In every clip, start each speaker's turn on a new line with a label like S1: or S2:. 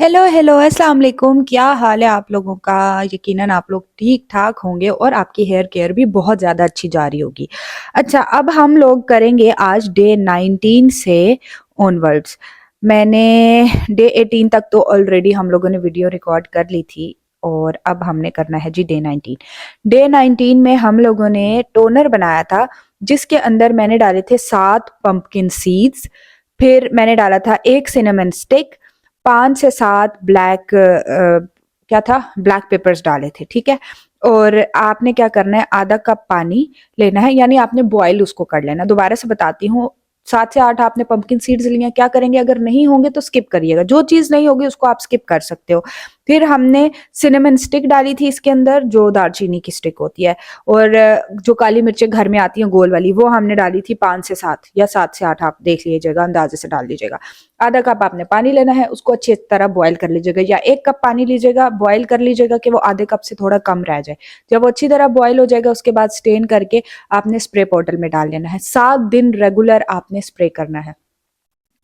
S1: Hello hello अस्सलाम वालेकुम। क्या हाल है आप लोगों का। यकीनन आप लोग ठीक ठाक होंगे और आपकी हेयर केयर भी बहुत ज़्यादा अच्छी जा रही होगी। अच्छा, अब हम लोग करेंगे आज डे 19 से ऑनवर्ड्स। मैंने डे 18 तक तो ऑलरेडी हम लोगों ने वीडियो रिकॉर्ड कर ली थी और अब हमने करना है जी डे 19। डे 19 में हम लोगों ने टोनर बनाया था जिसके अंदर मैंने डाले थे 7 पंपकिन सीड्स। फिर मैंने डाला था एक सिनेमन स्टिक, 5 से 7 ब्लैक क्या था ब्लैक पेपर्स डाले थे। ठीक है। और आपने क्या करना है, आधा कप पानी लेना है, यानी आपने बॉयल उसको कर लेना। दोबारा से बताती हूँ, 7 से 8 आपने पंपकिन सीड्स लिए। क्या करेंगे, अगर नहीं होंगे तो स्किप करिएगा, जो चीज नहीं होगी उसको आप स्किप कर सकते हो। फिर हमने सिनेमन स्टिक डाली थी इसके अंदर, जो दालचीनी की स्टिक होती है। और जो काली मिर्चें घर में आती हैं गोल वाली, वो हमने डाली थी 5 से 7 या 7 से 8, आप देख लीजिएगा, अंदाजे से डाल दीजिएगा। आधा कप आपने पानी लेना है, उसको अच्छी तरह बॉयल कर लीजिएगा, या 1 कप पानी लीजिएगा, बॉयल कर लीजिएगा कि वो आधे कप से थोड़ा कम रह जाए। जब वो अच्छी तरह बॉयल हो जाएगा उसके बाद स्टेन करके आपने स्प्रे बॉटल में डाल लेना है। 7 दिन रेगुलर आपने स्प्रे करना है।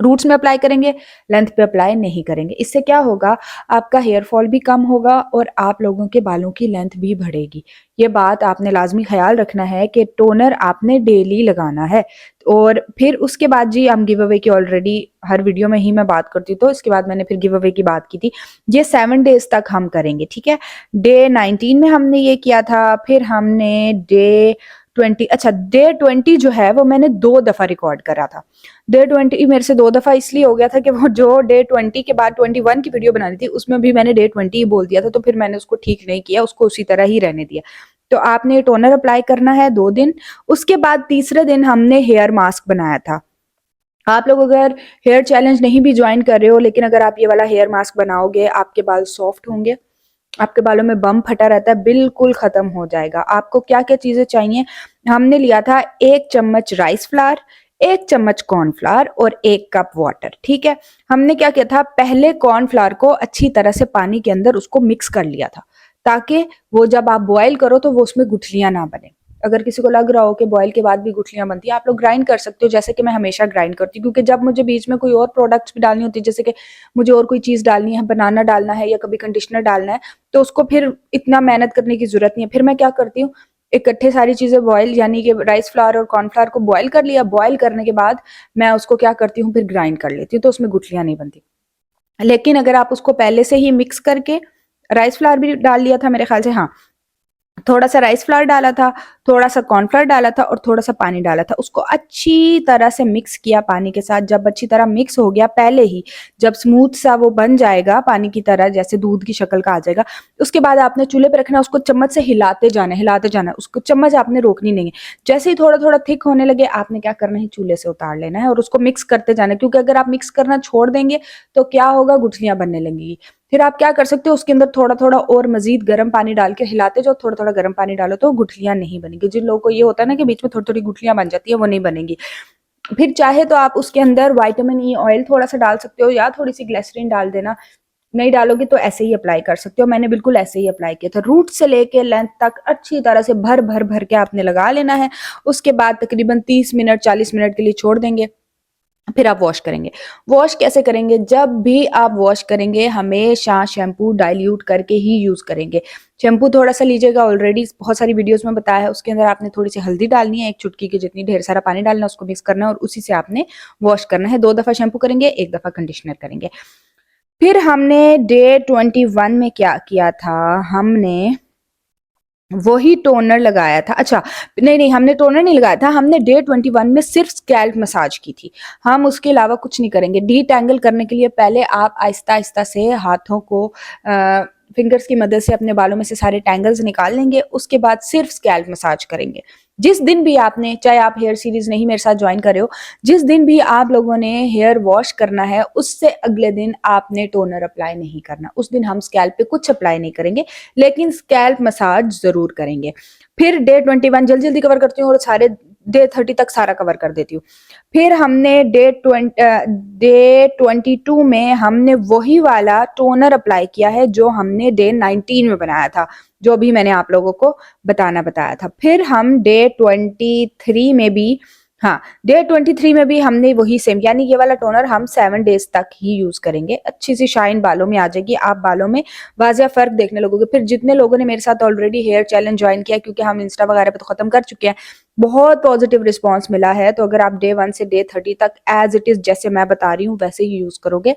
S1: रूट्स में अप्लाई करेंगे, लेंथ पे अप्लाई नहीं करेंगे। इससे क्या होगा, आपका हेयर फॉल भी कम होगा और आप लोगों के बालों की लेंथ भी बढ़ेगी। ये बात आपने लाजमी ख्याल रखना है कि टोनर आपने डेली लगाना है। और फिर उसके बाद जी हम गिव अवे की ऑलरेडी हर वीडियो में ही मैं बात करती हूँ, तो इसके बाद मैंने फिर गिव अवे की बात की थी। ये 7 डेज तक हम करेंगे। ठीक है। डे 19 में हमने ये किया था। फिर हमने डे 20, अच्छा डे 20 जो है वो मैंने 2 दफा रिकॉर्ड करा था। डे 20 मेरे से 2 दफा इसलिए हो गया था कि वो जो डे 20 के बाद 21 की वीडियो बनानी थी उसमें भी मैंने डे 20 ही बोल दिया था, तो फिर मैंने उसको ठीक नहीं किया, उसको उसी तरह ही रहने दिया। तो आपने टोनर अप्लाई करना है 2 दिन। उसके बाद तीसरे दिन हमने हेयर मास्क बनाया था। आप लोग अगर हेयर चैलेंज नहीं भी ज्वाइन कर रहे हो, लेकिन अगर आप ये वाला हेयर मास्क बनाओगे, आपके बाल सॉफ्ट होंगे, आपके बालों में बम फटा रहता है, बिल्कुल खत्म हो जाएगा। आपको क्या क्या चीजें चाहिए, हमने लिया था 1 चम्मच राइस फ्लावर, 1 चम्मच कॉर्नफ्लावर और 1 कप वाटर। ठीक है। हमने क्या किया था, पहले कॉर्नफ्लावर को अच्छी तरह से पानी के अंदर उसको मिक्स कर लिया था, ताकि वो जब आप बॉयल करो तो वो उसमें गुठलियां ना बने। अगर किसी को लग रहा हो कि बॉयल के बाद भी गुठलियां बनती है, आप लोग ग्राइंड कर सकते हो, जैसे कि मैं हमेशा ग्राइंड करती हूँ, क्योंकि जब मुझे बीच में कोई और प्रोडक्ट्स भी डालनी होती है, जैसे कि मुझे और कोई चीज डालनी है, बनाना डालना है या कभी कंडीशनर डालना है, तो उसको फिर इतना मेहनत करने की जरूरत नहीं है। फिर मैं क्या करती हूँ, इकट्ठे सारी चीजें बॉयल, यानी कि राइस फ्लावर और कॉर्नफ्लावर को बॉयल कर लिया, बॉयल करने के बाद मैं उसको क्या करती हूँ, फिर ग्राइंड कर लेती हूँ, तो उसमें गुठलियां नहीं बनती। लेकिन अगर आप उसको पहले से ही मिक्स करके, राइस फ्लावर भी डाल लिया था मेरे ख्याल से, हाँ, थोड़ा सा राइस फ्लावर डाला था, थोड़ा सा कॉर्नफ्लावर डाला था और थोड़ा सा पानी डाला था, उसको अच्छी तरह से मिक्स किया पानी के साथ। जब अच्छी तरह मिक्स हो गया, पहले ही जब स्मूथ सा वो बन जाएगा पानी की तरह, जैसे दूध की शक्ल का आ जाएगा, उसके बाद आपने चूल्हे पे रखना, उसको चम्मच से हिलाते जाना, उसको चम्मच आपने रोकनी नहीं है। जैसे ही थोड़ा थोड़ा थिक होने लगे, आपने क्या करना है, चूल्हे से उतार लेना है और उसको मिक्स करते जाना है, क्योंकि अगर आप मिक्स करना छोड़ देंगे तो क्या होगा, गुठलियां बनने लगेंगी। फिर आप क्या कर सकते हो, उसके अंदर थोड़ा थोड़ा और मजीद गर्म पानी डाल के हिलाते जाओ, थोड़ा थोड़ा गर्म पानी डालो तो गुठलियां नहीं बनेगी। जिन लोगों को ये होता है ना कि बीच में थोड़ी थोड़ी गुठलियां बन जाती है, वो नहीं बनेगी। फिर चाहे तो आप उसके अंदर विटामिन ई ऑयल थोड़ा सा डाल सकते हो, या थोड़ी सी ग्लिसरीन डाल देना। नहीं डालोगे तो ऐसे ही अप्लाई कर सकते हो, मैंने बिल्कुल ऐसे ही अप्लाई किया था। रूट से लेके लेंथ तक अच्छी तरह से भर भर भर के आपने लगा लेना है। उसके बाद तकरीबन 30 मिनट 40 मिनट के लिए छोड़ देंगे, फिर आप वॉश करेंगे। वॉश कैसे करेंगे, जब भी आप वॉश करेंगे हमेशा शैम्पू डाइल्यूट करके ही यूज करेंगे। शैम्पू थोड़ा सा लीजिएगा, ऑलरेडी बहुत सारी वीडियोस में बताया है, उसके अंदर आपने थोड़ी सी हल्दी डालनी है, 1 चुटकी की जितनी, ढेर सारा पानी डालना है, उसको मिक्स करना है और उसी से आपने वॉश करना है। 2 दफा शैम्पू करेंगे, 1 दफा कंडीशनर करेंगे। फिर हमने डे 21 में क्या किया था, हमने वही टोनर लगाया था। अच्छा, नहीं नहीं, हमने टोनर नहीं लगाया था, हमने डे 21 में सिर्फ स्कैल्प मसाज की थी। हम उसके अलावा कुछ नहीं करेंगे। डीटैंगल करने के लिए पहले आप आहिस्ता आहिस्ता से हाथों को फिंगर्स की मदद से अपने बालों में से सारे टैंगल्स निकाल लेंगे। उसके बाद सिर्फ स्कैल्प मसाज करेंगे। जिस दिन भी आपने, चाहे आप हेयर सीरीज नहीं मेरे साथ ज्वाइन कर रहे हो, जिस दिन भी आप लोगों ने हेयर वॉश करना है, उससे अगले दिन आपने टोनर अप्लाई नहीं करना। उस दिन हम स्कैल्प पे कुछ अप्लाई नहीं करेंगे, लेकिन स्कैल्प मसाज जरूर करेंगे। फिर डे 21 जल्दी जल्दी कवर करती हूँ और सारे डे 30 तक सारा कवर कर देती हूँ। फिर हमने डे 22 में हमने वही वाला टोनर अप्लाई किया है जो हमने डे 19 में बनाया था, जो भी मैंने आप लोगों को बताया था। फिर हम डे 23 में भी हाँ, डे 23 में भी हमने वही सेम, यानी ये वाला टोनर हम 7 डेज तक ही यूज करेंगे। अच्छी सी शाइन बालों में आ जाएगी, आप बालों में वाज़िया फ़र्क देखने लगोगे। फिर जितने लोगों ने मेरे साथ ऑलरेडी हेयर चैलेंज ज्वाइन किया, क्योंकि हम इंस्टा वगैरह पे तो खत्म कर चुके हैं, बहुत पॉजिटिव रिस्पॉन्स मिला है। तो अगर आप डे 1 से डे 30 तक एज इट इज जैसे मैं बता रही हूँ वैसे ही यूज करोगे,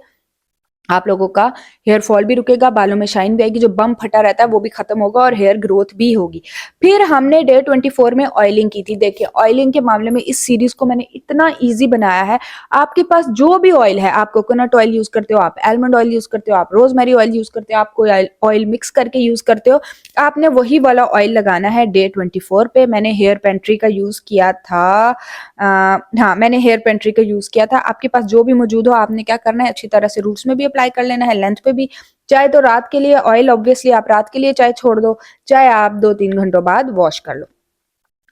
S1: आप लोगों का हेयर फॉल भी रुकेगा, बालों में शाइन भी आएगी, जो बम फटा रहता है वो भी खत्म होगा और हेयर ग्रोथ भी होगी। फिर हमने डे 24 में ऑयलिंग की थी। देखिए, ऑयलिंग के मामले में इस सीरीज को मैंने इतना इजी बनाया है। आपके पास जो भी ऑयल है, आप कोकोनट ऑयल यूज करते हो, आप आलमंड ऑयल यूज करते हो, आप रोजमेरी ऑयल यूज करते हो, आप कोई ऑयल मिक्स करके यूज करते हो, आपने वही वाला ऑयल लगाना है डे 24 पे। मैंने हेयर पेंट्री का यूज किया था। हाँ, मैंने हेयर पेंट्री का यूज किया था। आपके पास जो भी मौजूद हो, आपने क्या करना है, अच्छी तरह से रूट्स में भी अप्लाई कर लेना है, लेंथ पे भी। चाहे तो रात के लिए ऑयल, ऑब्वियसली आप रात के लिए चाहे छोड़ दो, चाहे आप 2-3 घंटों बाद वॉश कर लो।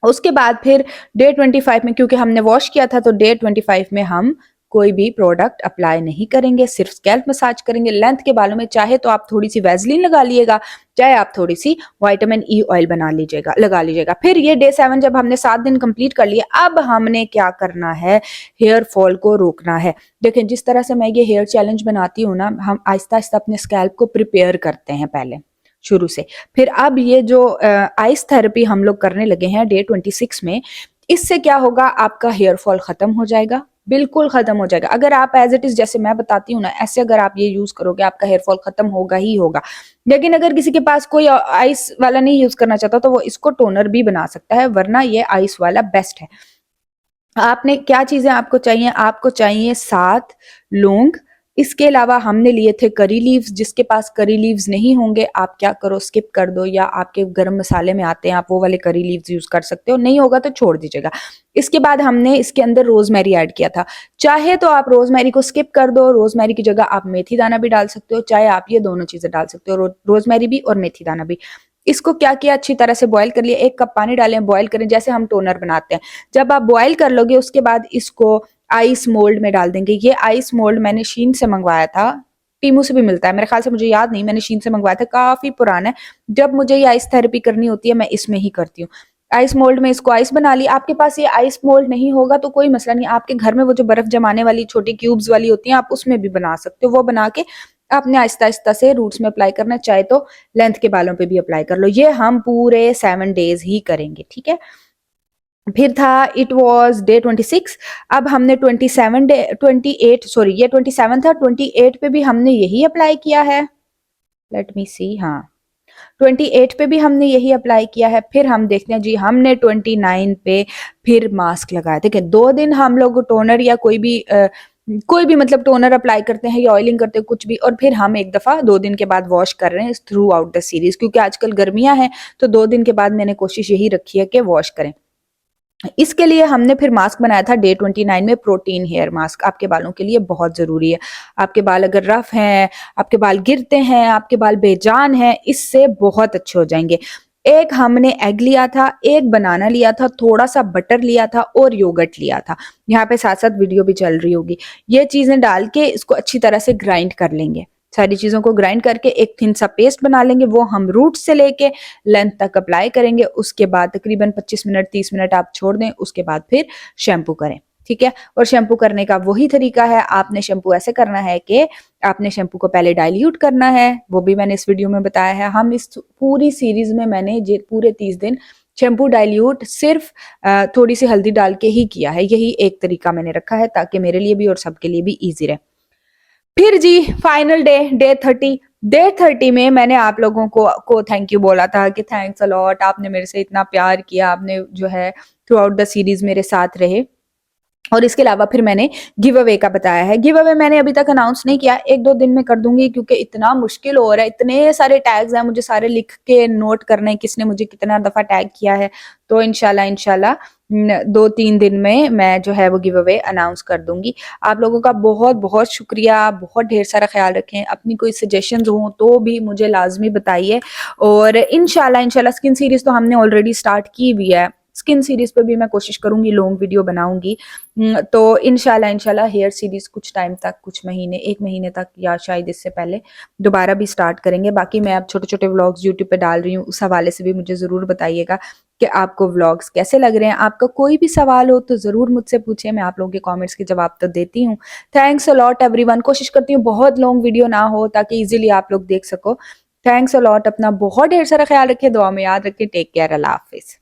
S1: उसके बाद फिर डे 25 में, क्योंकि हमने वॉश किया था, तो डे 25 में हम कोई भी प्रोडक्ट अप्लाई नहीं करेंगे, सिर्फ स्कैल्प मसाज करेंगे। लेंथ के बालों में चाहे तो आप थोड़ी सी वैसलीन लगा लीजिएगा, चाहे आप थोड़ी सी विटामिन ई ऑयल बना लीजिएगा, लगा लीजिएगा। फिर ये डे 7 जब हमने 7 दिन कंप्लीट कर लिए, अब हमने क्या करना है, हेयर फॉल को रोकना है। देखें, जिस तरह से मैं ये हेयर चैलेंज बनाती हूँ ना, हम आहिस्ता आहिस्ता अपने स्कैल्प को प्रिपेयर करते हैं पहले शुरू से। फिर अब ये जो आइस थेरेपी हम लोग करने लगे हैं डे 26 में, इससे क्या होगा, आपका हेयर फॉल खत्म हो जाएगा, बिल्कुल खत्म हो जाएगा। अगर आप एज इट इज जैसे मैं बताती हूँ ना, ऐसे अगर आप ये यूज करोगे, आपका हेयर फॉल खत्म होगा ही होगा। लेकिन अगर किसी के पास कोई आइस वाला नहीं यूज करना चाहता, तो वो इसको टोनर भी बना सकता है, वरना ये आइस वाला बेस्ट है। आपने क्या चीजें आपको चाहिए, आपको चाहिए 7 लौंग। इसके अलावा हमने लिए थे करी लीव्स। जिसके पास करी लीव्स नहीं होंगे, आप क्या करो, स्किप कर दो, या आपके गरम मसाले में आते हैं, आप वो वाले करी लीव्स यूज कर सकते हो, नहीं होगा तो छोड़ दीजिएगा। इसके बाद हमने इसके अंदर रोजमेरी ऐड किया था। चाहे तो आप रोजमेरी को स्किप कर दो, रोजमेरी की जगह आप मेथी दाना भी डाल सकते हो, चाहे आप ये दोनों चीजें डाल सकते हो, रोजमेरी भी और मेथी दाना भी। इसको क्या किया, अच्छी तरह से बॉईल कर लिया। 1 कप पानी डालें, बॉईल करें, जैसे हम टोनर बनाते हैं। जब आप बॉईल कर लोगे, उसके बाद इसको आइस मोल्ड में डाल देंगे। ये आइस मोल्ड मैंने शीन से मंगवाया था, टीमू से भी मिलता है मेरे ख्याल से, मुझे याद नहीं, मैंने शीन से मंगवाया था, काफी पुराना है। जब मुझे ये आइस थेरेपी करनी होती है, मैं इसमें ही करती हूँ। आइस मोल्ड में इसको आइस बना ली। आपके पास ये आइस मोल्ड नहीं होगा तो कोई मसला नहीं, आपके घर में वो जो बर्फ जमाने वाली छोटी क्यूब्स वाली होती हैं, आप उसमें भी बना सकते हो। वो बना के आपने आहिस्ता आहिस्ता से रूट्स में अप्लाई करना, चाहे तो लेंथ के बालों पे भी अप्लाई कर लो। ये हम पूरे 7 डेज ही करेंगे, ठीक है। फिर था, इट वॉज डे 26। अब हमने 27 डे 28, सॉरी ये 27 था, 28 पे भी हमने यही अप्लाई किया है। लेट मी सी, हाँ 28 पे भी हमने यही अप्लाई किया है। फिर हम देखते हैं जी, हमने 29 पे फिर मास्क लगाया। ठीक है, 2 दिन हम लोग टोनर या कोई भी मतलब टोनर अप्लाई करते हैं या ऑयलिंग करते हैं, कुछ भी, और फिर हम एक दफा 2 दिन के बाद वॉश कर रहे हैं थ्रू आउट द सीरीज, क्योंकि आजकल गर्मियां हैं, तो 2 दिन के बाद मैंने कोशिश यही रखी है कि वॉश करें। इसके लिए हमने फिर मास्क बनाया था डे 29 में, प्रोटीन हेयर मास्क, आपके बालों के लिए बहुत जरूरी है। आपके बाल अगर रफ हैं, आपके बाल गिरते हैं, आपके बाल बेजान हैं, इससे बहुत अच्छे हो जाएंगे। एक हमने एग लिया था, एक बनाना लिया था, थोड़ा सा बटर लिया था और योगर्ट लिया था। यहाँ पे साथ साथ वीडियो भी चल रही होगी। ये चीजें डाल के इसको अच्छी तरह से ग्राइंड कर लेंगे। सारी चीजों को ग्राइंड करके एक थिन सा पेस्ट बना लेंगे, वो हम रूट से लेके लेंथ तक अप्लाई करेंगे। उसके बाद तकरीबन 25 मिनट 30 मिनट आप छोड़ दें, उसके बाद फिर शैम्पू करें, ठीक है। और शैम्पू करने का वही तरीका है, आपने शैम्पू ऐसे करना है कि आपने शैम्पू को पहले डाइल्यूट करना है, वो भी मैंने इस वीडियो में बताया है। हम इस पूरी सीरीज में मैंने पूरे 30 दिन शैम्पू डाइल्यूट सिर्फ थोड़ी सी हल्दी डाल के ही किया है। यही एक तरीका मैंने रखा है ताकि मेरे लिए भी और सबके लिए भी ईजी रहे। फिर जी फाइनल डे, डे 30 में मैंने आप लोगों को थैंक यू बोला था कि थैंक्स अ लॉट, आपने मेरे से इतना प्यार किया, आपने जो है थ्रू आउट द सीरीज मेरे साथ रहे। और इसके अलावा फिर मैंने गिव अवे का बताया है। गिव अवे मैंने अभी तक अनाउंस नहीं किया, 1-2 दिन में कर दूंगी, क्योंकि इतना मुश्किल हो रहा है, इतने सारे टैग्स हैं, मुझे सारे लिख के नोट करने, किसने मुझे कितना दफा टैग किया है। तो इंशाल्लाह इंशाल्लाह 2-3 दिन में मैं जो है वो गिव अवे अनाउंस कर दूंगी। आप लोगों का बहुत बहुत शुक्रिया, बहुत ढेर सारा ख्याल रखें। अपनी कोई सजेशंस हो तो भी मुझे लाजमी बताइए। और इंशाल्लाह इंशाल्लाह स्किन सीरीज तो हमने ऑलरेडी स्टार्ट की हुई है, स्किन सीरीज पे भी मैं कोशिश करूंगी लॉन्ग वीडियो बनाऊंगी। तो इंशाल्लाह इंशाल्लाह हेयर सीरीज कुछ टाइम तक, कुछ महीने, 1 महीने तक या शायद इससे पहले दोबारा भी स्टार्ट करेंगे। बाकी मैं अब छोटे छोटे व्लॉग्स यूट्यूब पे डाल रही हूँ, उस हवाले से भी मुझे ज़रूर बताइएगा कि आपको व्लॉग्स कैसे लग रहे हैं। आपका कोई भी सवाल हो तो ज़रूर मुझसे पूछिए, मैं आप लोगों के कमेंट्स के जवाब तो देती हूँ। Thanks a lot everyone. कोशिश करती हूँ बहुत लॉन्ग वीडियो ना हो ताकि इजीली आप लोग देख सको। Thanks a lot. अपना बहुत ढेर सारा ख्याल रखिए, दुआ में याद रखिए। Take care. अल्लाह हाफिज़।